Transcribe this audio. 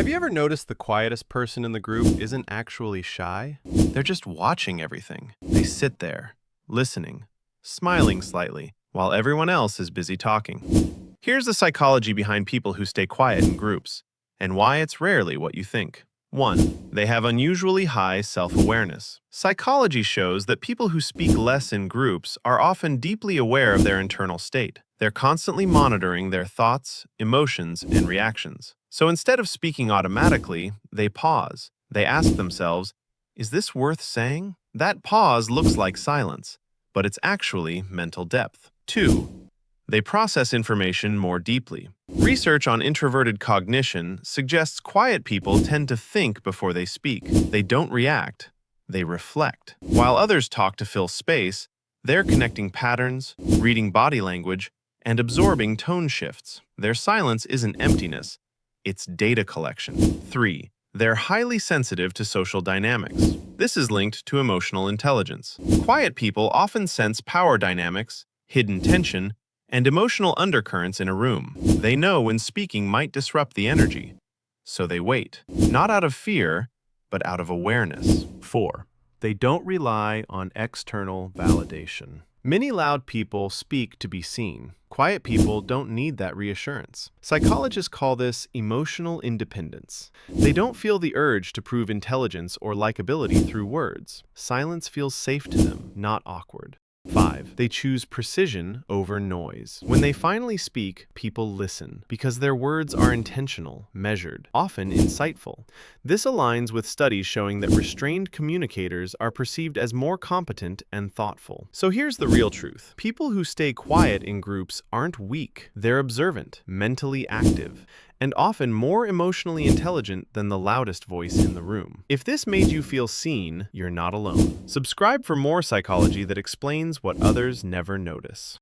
Have you ever noticed the quietest person in the group isn't actually shy? They're just watching everything. They sit there, listening, smiling slightly, while everyone else is busy talking. Here's the psychology behind people who stay quiet in groups, and why it's rarely what you think. 1. They have unusually high self-awareness. Psychology shows that people who speak less in groups are often deeply aware of their internal state. They're constantly monitoring their thoughts, emotions, and reactions. So instead of speaking automatically, they pause. They ask themselves, is this worth saying? That pause looks like silence, but it's actually mental depth. 2. They process information more deeply. Research on introverted cognition suggests quiet people tend to think before they speak. They don't react, they reflect. While others talk to fill space, they're connecting patterns, reading body language, and absorbing tone shifts. Their silence isn't emptiness, it's data collection. 3. They're highly sensitive to social dynamics. This is linked to emotional intelligence. Quiet people often sense power dynamics, hidden tension, and emotional undercurrents in a room. They know when speaking might disrupt the energy, so they wait, not out of fear, but out of awareness. 4. They don't rely on external validation. Many loud people speak to be seen. Quiet people don't need that reassurance. Psychologists call this emotional independence. They don't feel the urge to prove intelligence or likability through words. Silence feels safe to them, not awkward. 5. They choose precision over noise. When they finally speak, people listen because their words are intentional, measured, often insightful. This aligns with studies showing that restrained communicators are perceived as more competent and thoughtful. So here's the real truth. People who stay quiet in groups aren't weak. They're observant, mentally active, and often more emotionally intelligent than the loudest voice in the room. If this made you feel seen, you're not alone. Subscribe for more psychology that explains what others never notice.